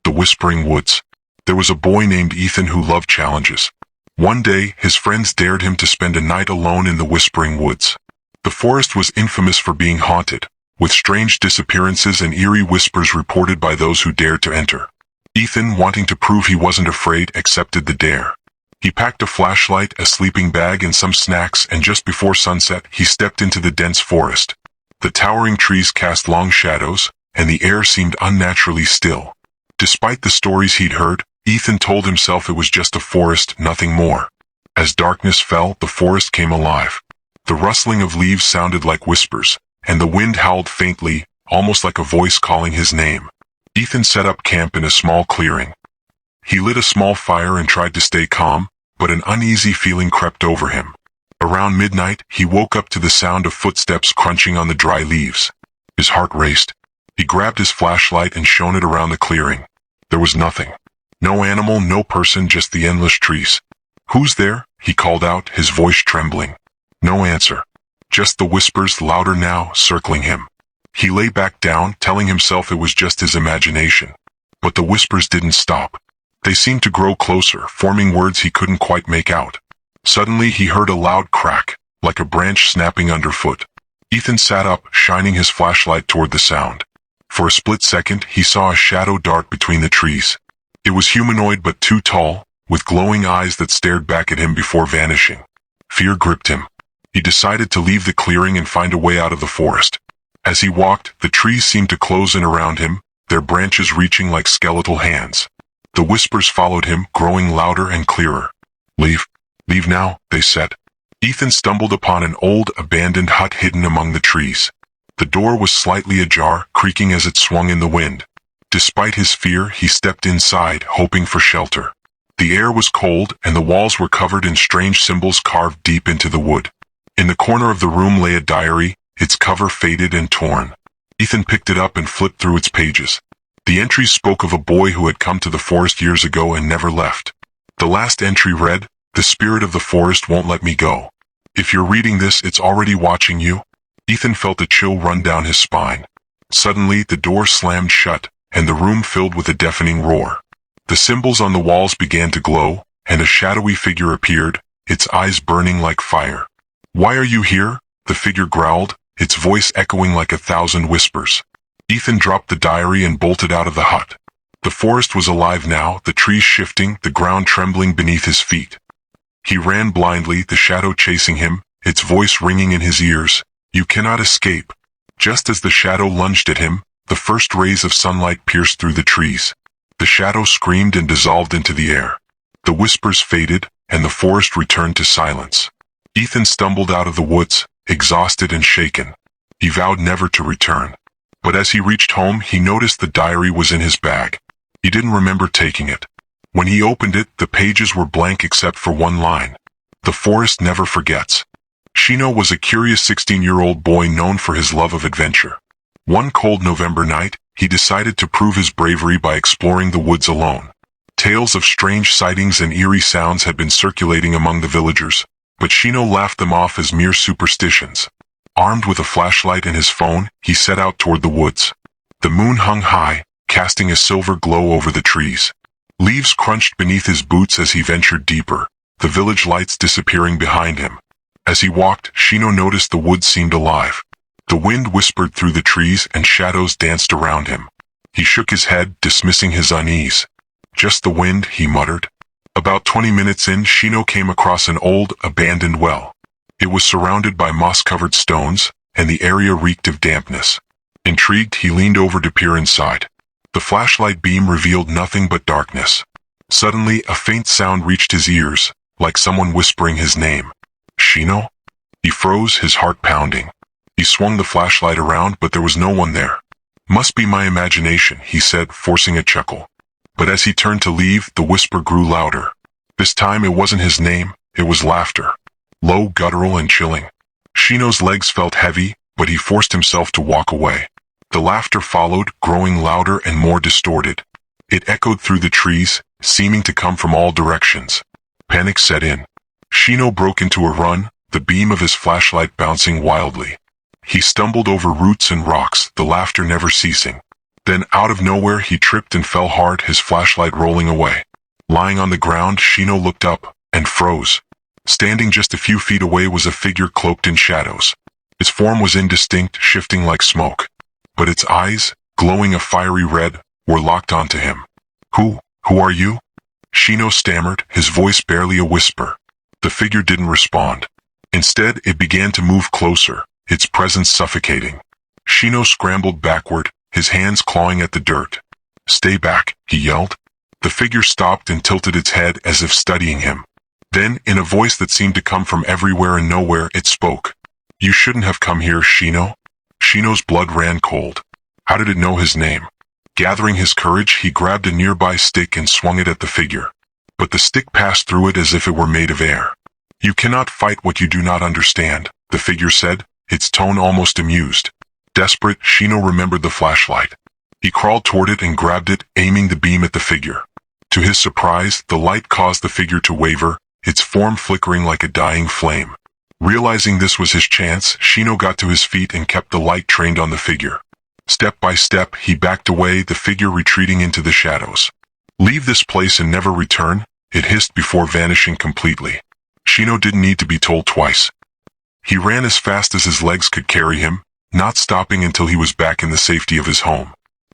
The Whispering Woods. There was a boy named Ethan who loved challenges. One day, his friends dared him to spend a night alone in the Whispering Woods. The forest was infamous for being haunted, with strange disappearances and eerie whispers reported by those who dared to enter. Ethan, wanting to prove he wasn't afraid, accepted the dare. He packed a flashlight, a sleeping bag, and some snacks, and just before sunset, he stepped into the dense forest. The towering trees cast long shadows, and the air seemed unnaturally still. Despite the stories he'd heard, Ethan told himself it was just a forest, nothing more. As darkness fell, the forest came alive. The rustling of leaves sounded like whispers, and the wind howled faintly, almost like a voice calling his name. Ethan set up camp in a small clearing. He lit a small fire and tried to stay calm, but an uneasy feeling crept over him. Around midnight, he woke up to the sound of footsteps crunching on the dry leaves. His heart raced. He grabbed his flashlight and shone it around the clearing. There was nothing. No animal, no person, just the endless trees. "Who's there?" he called out, his voice trembling. No answer. Just the whispers, louder now, circling him. He lay back down, telling himself it was just his imagination. But the whispers didn't stop. They seemed to grow closer, forming words he couldn't quite make out. Suddenly he heard a loud crack, like a branch snapping underfoot. Ethan sat up, shining his flashlight toward the sound. For a split second, he saw a shadow dart between the trees. It was humanoid but too tall, with glowing eyes that stared back at him before vanishing. Fear gripped him. He decided to leave the clearing and find a way out of the forest. As he walked, the trees seemed to close in around him, their branches reaching like skeletal hands. The whispers followed him, growing louder and clearer. "Leave. Leave now," they said. Ethan stumbled upon an old, abandoned hut hidden among the trees. The door was slightly ajar, creaking as it swung in the wind. Despite his fear, he stepped inside, hoping for shelter. The air was cold, and the walls were covered in strange symbols carved deep into the wood. In the corner of the room lay a diary, its cover faded and torn. Ethan picked it up and flipped through its pages. The entries spoke of a boy who had come to the forest years ago and never left. The last entry read, "The spirit of the forest won't let me go. If you're reading this, it's already watching you." Ethan felt a chill run down his spine. Suddenly, the door slammed shut, and the room filled with a deafening roar. The symbols on the walls began to glow, and a shadowy figure appeared, its eyes burning like fire. "Why are you here?" the figure growled, its voice echoing like 1,000 whispers. Ethan dropped the diary and bolted out of the hut. The forest was alive now, the trees shifting, the ground trembling beneath his feet. He ran blindly, the shadow chasing him, its voice ringing in his ears. "You cannot escape." Just as the shadow lunged at him, the first rays of sunlight pierced through the trees. The shadow screamed and dissolved into the air. The whispers faded, and the forest returned to silence. Ethan stumbled out of the woods, exhausted and shaken. He vowed never to return. But as he reached home, he noticed the diary was in his bag. He didn't remember taking it. When he opened it, the pages were blank except for one line. "The forest never forgets." Shino was a curious 16-year-old boy known for his love of adventure. One cold November night, he decided to prove his bravery by exploring the woods alone. Tales of strange sightings and eerie sounds had been circulating among the villagers, but Shino laughed them off as mere superstitions. Armed with a flashlight and his phone, he set out toward the woods. The moon hung high, casting a silver glow over the trees. Leaves crunched beneath his boots as he ventured deeper, the village lights disappearing behind him. As he walked, Shino noticed the woods seemed alive. The wind whispered through the trees and shadows danced around him. He shook his head, dismissing his unease. "Just the wind," he muttered. About 20 minutes in, Shino came across an old, abandoned well. It was surrounded by moss-covered stones, and the area reeked of dampness. Intrigued, he leaned over to peer inside. The flashlight beam revealed nothing but darkness. Suddenly, a faint sound reached his ears, like someone whispering his name. "Shino?" He froze, his heart pounding. He swung the flashlight around, but there was no one there. "Must be my imagination," he said, forcing a chuckle. But as he turned to leave, the whisper grew louder. This time it wasn't his name, it was laughter. Low, guttural, and chilling. Shino's legs felt heavy, but he forced himself to walk away. The laughter followed, growing louder and more distorted. It echoed through the trees, seeming to come from all directions. Panic set in. Shino broke into a run, the beam of his flashlight bouncing wildly. He stumbled over roots and rocks, the laughter never ceasing. Then out of nowhere he tripped and fell hard, his flashlight rolling away. Lying on the ground, Shino looked up and froze. Standing just a few feet away was a figure cloaked in shadows. Its form was indistinct, shifting like smoke. But its eyes, glowing a fiery red, were locked onto him. Who are you? Shino stammered, his voice barely a whisper. The figure didn't respond. Instead, it began to move closer, its presence suffocating. Shino scrambled backward, his hands clawing at the dirt. Stay back, he yelled. The figure stopped and tilted its head as if studying him. Then, in a voice that seemed to come from everywhere and nowhere, it spoke. You shouldn't have come here, Shino. Shino's blood ran cold. How did it know his name? Gathering his courage, he grabbed a nearby stick and swung it at the figure. But the stick passed through it as if it were made of air. You cannot fight what you do not understand, the figure said, its tone almost amused. Desperate, Shino remembered the flashlight. He crawled toward it and grabbed it, aiming the beam at the figure. To his surprise, the light caused the figure to waver, its form flickering like a dying flame. Realizing this was his chance, Shino got to his feet and kept the light trained on the figure. Step by step, he backed away, the figure retreating into the shadows. Leave this place and never return, it hissed before vanishing completely. Shino didn't need to be told twice. He ran as fast as his legs could carry him, not stopping until he was back in the safety of his home.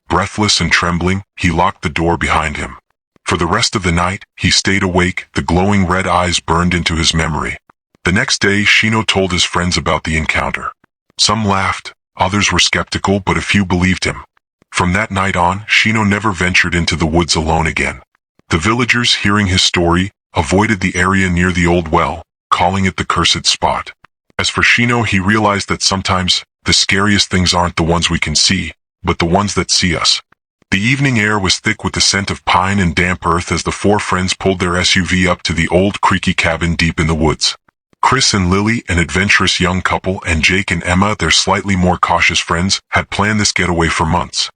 Breathless and trembling, he locked the door behind him. For the rest of the night, he stayed awake, the glowing red eyes burned into his memory. The next day, Shino told his friends about the encounter. Some laughed, others were skeptical, but a few believed him. From that night on, Shino never ventured into the woods alone again. The villagers, hearing his story, avoided the area near the old well, calling it the cursed spot. As for Shino, he realized that sometimes, the scariest things aren't the ones we can see, but the ones that see us. The evening air was thick with the scent of pine and damp earth as the four friends pulled their SUV up to the old creaky cabin deep in the woods. Chris and Lily, an adventurous young couple, and Jake and Emma, their slightly more cautious friends, had planned this getaway for months.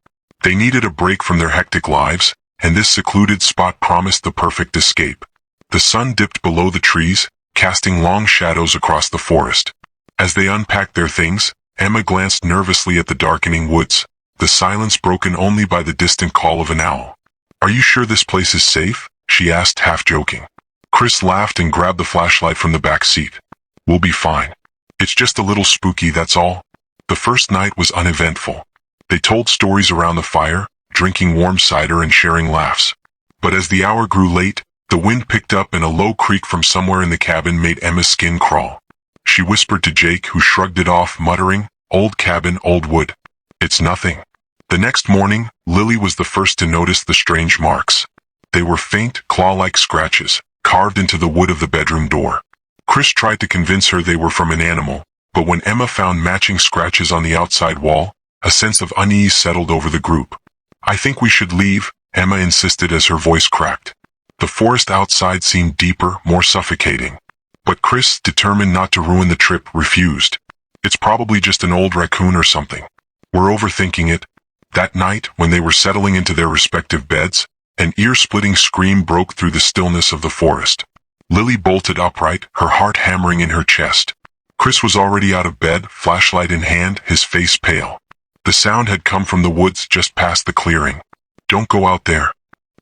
They needed a break from their hectic lives, and this secluded spot promised the perfect escape. The sun dipped below the trees, casting long shadows across the forest. As they unpacked their things, Emma glanced nervously at the darkening woods, the silence broken only by the distant call of an owl. Are you sure this place is safe? She asked, half joking. Chris laughed and grabbed the flashlight from the back seat. We'll be fine. It's just a little spooky, that's all. The first night was uneventful. They told stories around the fire, drinking warm cider and sharing laughs. But as the hour grew late, the wind picked up and a low creak from somewhere in the cabin made Emma's skin crawl. She whispered to Jake, who shrugged it off, muttering, "Old cabin, old wood. It's nothing." The next morning, Lily was the first to notice the strange marks. They were faint, claw-like scratches, carved into the wood of the bedroom door. Chris tried to convince her they were from an animal, but when Emma found matching scratches on the outside wall, a sense of unease settled over the group. I think we should leave, Emma insisted as her voice cracked. The forest outside seemed deeper, more suffocating. But Chris, determined not to ruin the trip, refused. It's probably just an old raccoon or something. We're overthinking it. That night, when they were settling into their respective beds, an ear-splitting scream broke through the stillness of the forest. Lily bolted upright, her heart hammering in her chest. Chris was already out of bed, flashlight in hand, his face pale. The sound had come from the woods just past the clearing. Don't go out there,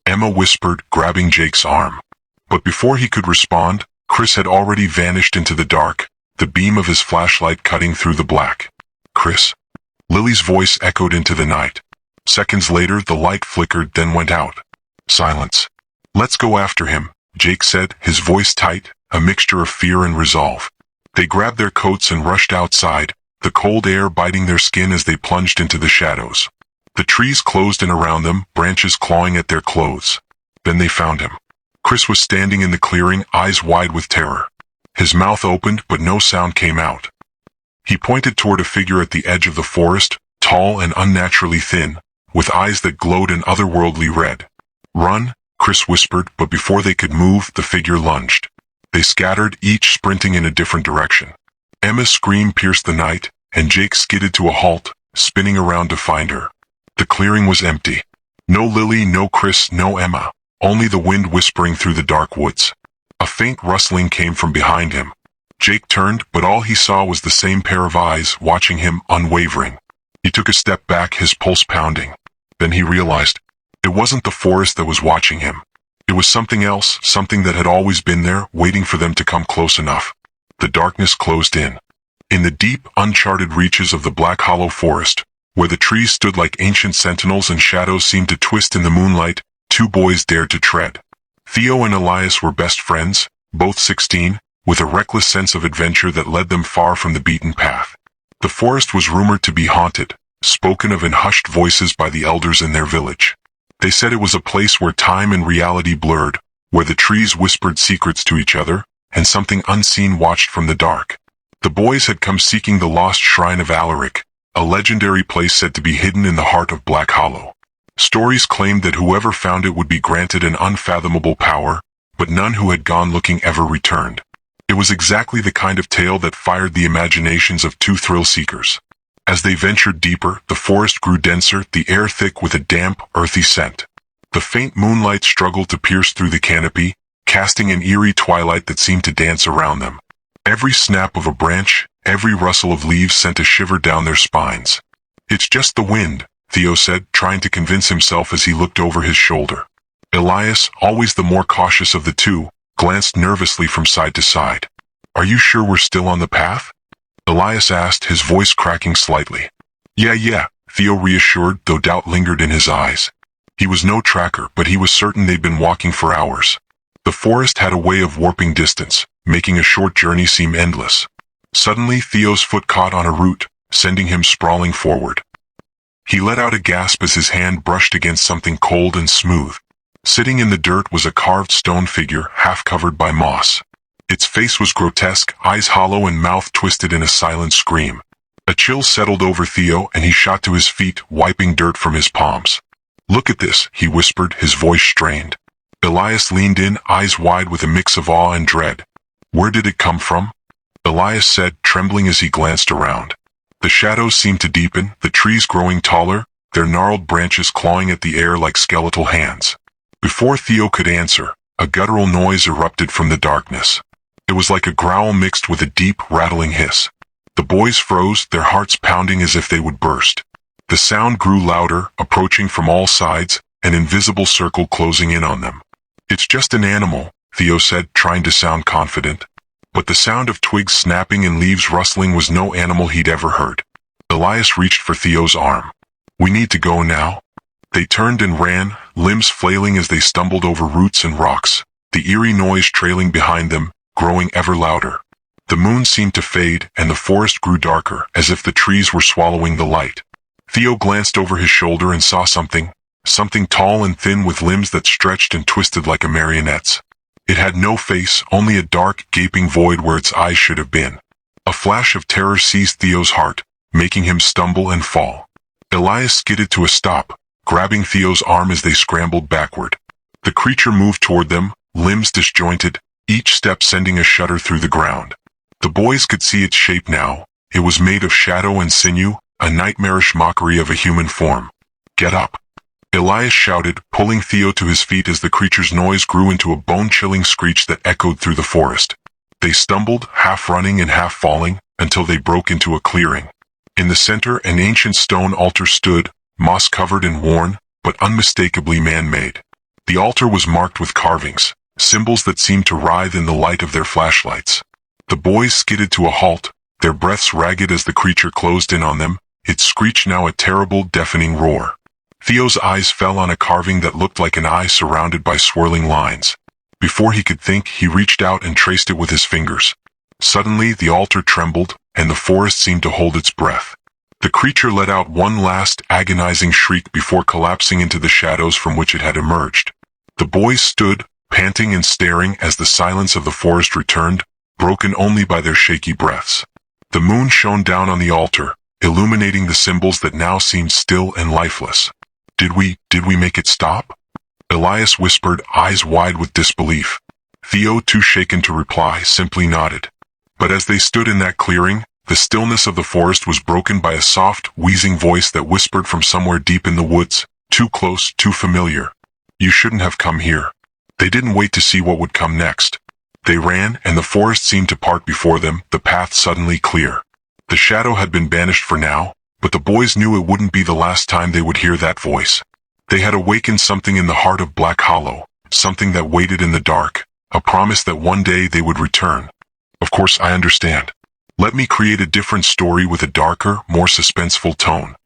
Emma whispered, grabbing Jake's arm. But before he could respond, Chris had already vanished into the dark, the beam of his flashlight cutting through the black. Chris? Lily's voice echoed into the night. Seconds later, the light flickered, then went out. Silence. Let's go after him, Jake said, his voice tight, a mixture of fear and resolve. They grabbed their coats and rushed outside, the cold air biting their skin as they plunged into the shadows. The trees closed in around them, branches clawing at their clothes. Then they found him. Chris was standing in the clearing, eyes wide with terror. His mouth opened, but no sound came out. He pointed toward a figure at the edge of the forest, tall and unnaturally thin, with eyes that glowed an otherworldly red. Run, Chris whispered, but before they could move, the figure lunged. They scattered, each sprinting in a different direction. Emma's scream pierced the night, and Jake skidded to a halt, spinning around to find her. The clearing was empty. No Lily, no Chris, no Emma, only the wind whispering through the dark woods. A faint rustling came from behind him. Jake turned, but all he saw was the same pair of eyes watching him, unwavering. He took a step back, his pulse pounding. Then he realized it wasn't the forest that was watching him. It was something else, something that had always been there, waiting for them to come close enough. The darkness closed in. In the deep, uncharted reaches of the Black Hollow forest, where the trees stood like ancient sentinels and shadows seemed to twist in the moonlight, two boys dared to tread. Theo and Elias were best friends, both 16, with a reckless sense of adventure that led them far from the beaten path. The forest was rumored to be haunted, spoken of in hushed voices by the elders in their village. They said it was a place where time and reality blurred, where the trees whispered secrets to each other, and something unseen watched from the dark. The boys had come seeking the lost shrine of Alaric, a legendary place said to be hidden in the heart of Black Hollow. Stories claimed that whoever found it would be granted an unfathomable power, but none who had gone looking ever returned. It was exactly the kind of tale that fired the imaginations of two thrill-seekers. As they ventured deeper, the forest grew denser, the air thick with a damp, earthy scent. The faint moonlight struggled to pierce through the canopy, casting an eerie twilight that seemed to dance around them. Every snap of a branch, every rustle of leaves sent a shiver down their spines. "It's just the wind," Theo said, trying to convince himself as he looked over his shoulder. Elias, always the more cautious of the two, glanced nervously from side to side. "Are you sure we're still on the path?" Elias asked, his voice cracking slightly. Yeah, Theo reassured, though doubt lingered in his eyes. He was no tracker, but he was certain they'd been walking for hours. The forest had a way of warping distance, making a short journey seem endless. Suddenly, Theo's foot caught on a root, sending him sprawling forward. He let out a gasp as his hand brushed against something cold and smooth. Sitting in the dirt was a carved stone figure, half covered by moss. Its face was grotesque, eyes hollow and mouth twisted in a silent scream. A chill settled over Theo and he shot to his feet, wiping dirt from his palms. "Look at this," he whispered, his voice strained. Elias leaned in, eyes wide with a mix of awe and dread. "Where did it come from?" Elias said, trembling as he glanced around. The shadows seemed to deepen, the trees growing taller, their gnarled branches clawing at the air like skeletal hands. Before Theo could answer, a guttural noise erupted from the darkness. It was like a growl mixed with a deep, rattling hiss. The boys froze, their hearts pounding as if they would burst. The sound grew louder, approaching from all sides, an invisible circle closing in on them. "It's just an animal," Theo said, trying to sound confident. But the sound of twigs snapping and leaves rustling was no animal he'd ever heard. Elias reached for Theo's arm. "We need to go now." They turned and ran, limbs flailing as they stumbled over roots and rocks, the eerie noise trailing behind them, growing ever louder. The moon seemed to fade, and the forest grew darker, as if the trees were swallowing the light. Theo glanced over his shoulder and saw something tall and thin with limbs that stretched and twisted like a marionette's. It had no face, only a dark, gaping void where its eyes should have been. A flash of terror seized Theo's heart, making him stumble and fall. Elias skidded to a stop, grabbing Theo's arm as they scrambled backward. The creature moved toward them, limbs disjointed, each step sending a shudder through the ground. The boys could see its shape now. It was made of shadow and sinew, a nightmarish mockery of a human form. "Get up!" Elias shouted, pulling Theo to his feet as the creature's noise grew into a bone-chilling screech that echoed through the forest. They stumbled, half running and half falling, until they broke into a clearing. In the center, an ancient stone altar stood, moss-covered and worn, but unmistakably man-made. The altar was marked with carvings, symbols that seemed to writhe in the light of their flashlights. The boys skidded to a halt, their breaths ragged as the creature closed in on them, its screech now a terrible, deafening roar. Theo's eyes fell on a carving that looked like an eye surrounded by swirling lines. Before he could think, he reached out and traced it with his fingers. Suddenly, the altar trembled, and the forest seemed to hold its breath. The creature let out one last, agonizing shriek before collapsing into the shadows from which it had emerged. The boys stood, panting and staring as the silence of the forest returned, broken only by their shaky breaths. The moon shone down on the altar, illuminating the symbols that now seemed still and lifeless. Did we make it stop?" Elias whispered, eyes wide with disbelief. Theo, too shaken to reply, simply nodded. But as they stood in that clearing, the stillness of the forest was broken by a soft, wheezing voice that whispered from somewhere deep in the woods, too close, too familiar. "You shouldn't have come here." They didn't wait to see what would come next. They ran, and the forest seemed to part before them, the path suddenly clear. The shadow had been banished for now, but the boys knew it wouldn't be the last time they would hear that voice. They had awakened something in the heart of Black Hollow, something that waited in the dark, a promise that one day they would return. Of course, I understand. Let me create a different story with a darker, more suspenseful tone.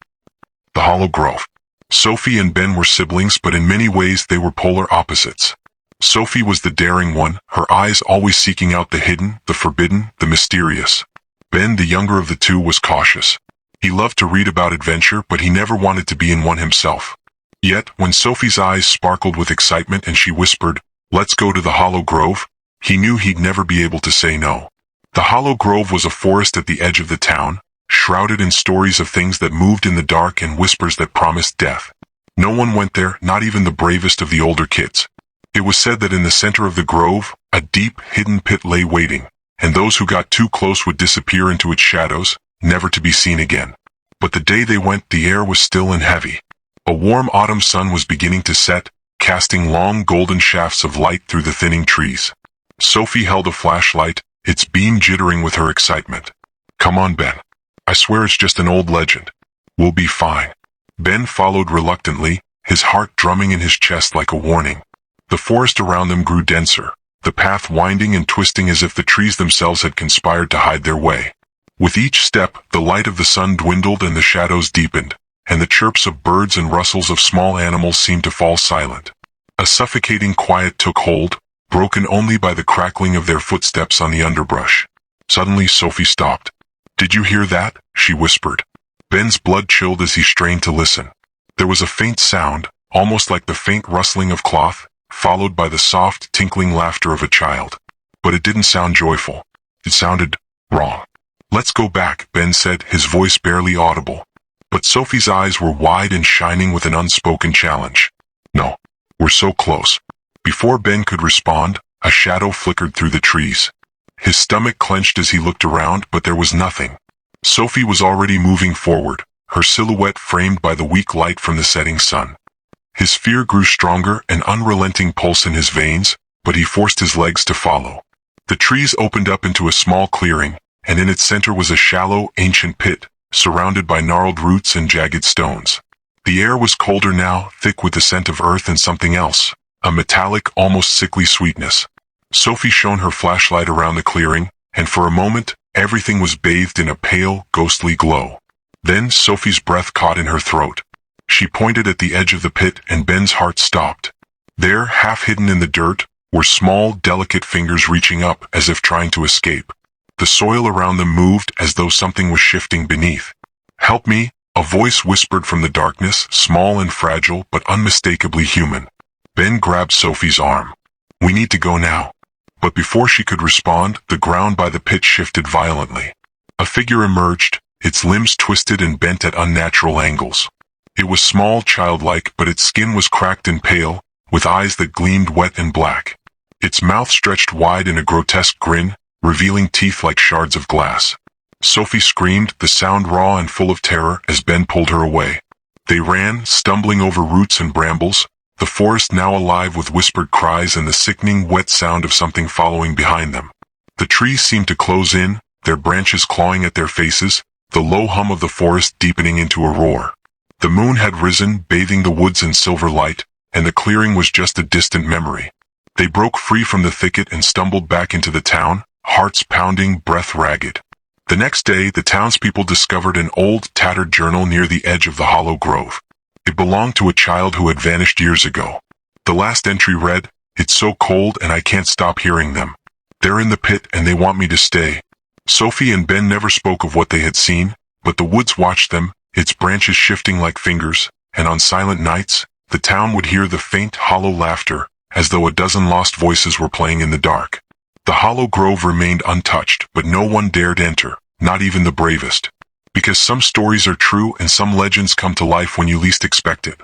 The Hollow Grove. Sophie and Ben were siblings, but in many ways they were polar opposites. Sophie was the daring one, her eyes always seeking out the hidden, the forbidden, the mysterious. Ben, the younger of the two, was cautious. He loved to read about adventure, but he never wanted to be in one himself. Yet, when Sophie's eyes sparkled with excitement and she whispered, "Let's go to the Hollow Grove," he knew he'd never be able to say no. The Hollow Grove was a forest at the edge of the town, shrouded in stories of things that moved in the dark and whispers that promised death. No one went there, not even the bravest of the older kids. It was said that in the center of the grove, a deep, hidden pit lay waiting, and those who got too close would disappear into its shadows, never to be seen again. But the day they went, the air was still and heavy. A warm autumn sun was beginning to set, casting long golden shafts of light through the thinning trees. Sophie held a flashlight, its beam jittering with her excitement. "Come on, Ben. I swear it's just an old legend. We'll be fine." Ben followed reluctantly, his heart drumming in his chest like a warning. The forest around them grew denser, the path winding and twisting as if the trees themselves had conspired to hide their way. With each step, the light of the sun dwindled and the shadows deepened, and the chirps of birds and rustles of small animals seemed to fall silent. A suffocating quiet took hold, broken only by the crackling of their footsteps on the underbrush. Suddenly Sophie stopped. "Did you hear that?" she whispered. Ben's blood chilled as he strained to listen. There was a faint sound, almost like the faint rustling of cloth, followed by the soft, tinkling laughter of a child. But it didn't sound joyful. It sounded wrong. "Let's go back," Ben said, his voice barely audible. But Sophie's eyes were wide and shining with an unspoken challenge. "No, we're so close." Before Ben could respond, a shadow flickered through the trees. His stomach clenched as he looked around, but there was nothing. Sophie was already moving forward, her silhouette framed by the weak light from the setting sun. His fear grew stronger, an unrelenting pulse in his veins, but he forced his legs to follow. The trees opened up into a small clearing, and in its center was a shallow, ancient pit, surrounded by gnarled roots and jagged stones. The air was colder now, thick with the scent of earth and something else, a metallic, almost sickly sweetness. Sophie shone her flashlight around the clearing, and for a moment, everything was bathed in a pale, ghostly glow. Then Sophie's breath caught in her throat. She pointed at the edge of the pit, and Ben's heart stopped. There, half hidden in the dirt, were small, delicate fingers reaching up as if trying to escape. The soil around them moved as though something was shifting beneath. "Help me," a voice whispered from the darkness, small and fragile but unmistakably human. Ben grabbed Sophie's arm. "We need to go now." But before she could respond, the ground by the pit shifted violently. A figure emerged, its limbs twisted and bent at unnatural angles. It was small, childlike, but its skin was cracked and pale, with eyes that gleamed wet and black. Its mouth stretched wide in a grotesque grin, revealing teeth like shards of glass. Sophie screamed, the sound raw and full of terror, as Ben pulled her away. They ran, stumbling over roots and brambles, the forest now alive with whispered cries and the sickening, wet sound of something following behind them. The trees seemed to close in, their branches clawing at their faces, the low hum of the forest deepening into a roar. The moon had risen, bathing the woods in silver light, and the clearing was just a distant memory. They broke free from the thicket and stumbled back into the town, hearts pounding, breath ragged. The next day, the townspeople discovered an old, tattered journal near the edge of the Hollow Grove. It belonged to a child who had vanished years ago. The last entry read, "It's so cold and I can't stop hearing them. They're in the pit and they want me to stay." Sophie and Ben never spoke of what they had seen, but the woods watched them, its branches shifting like fingers, and on silent nights, the town would hear the faint, hollow laughter, as though a dozen lost voices were playing in the dark. The Hollow Grove remained untouched, but no one dared enter, not even the bravest. Because some stories are true and some legends come to life when you least expect it.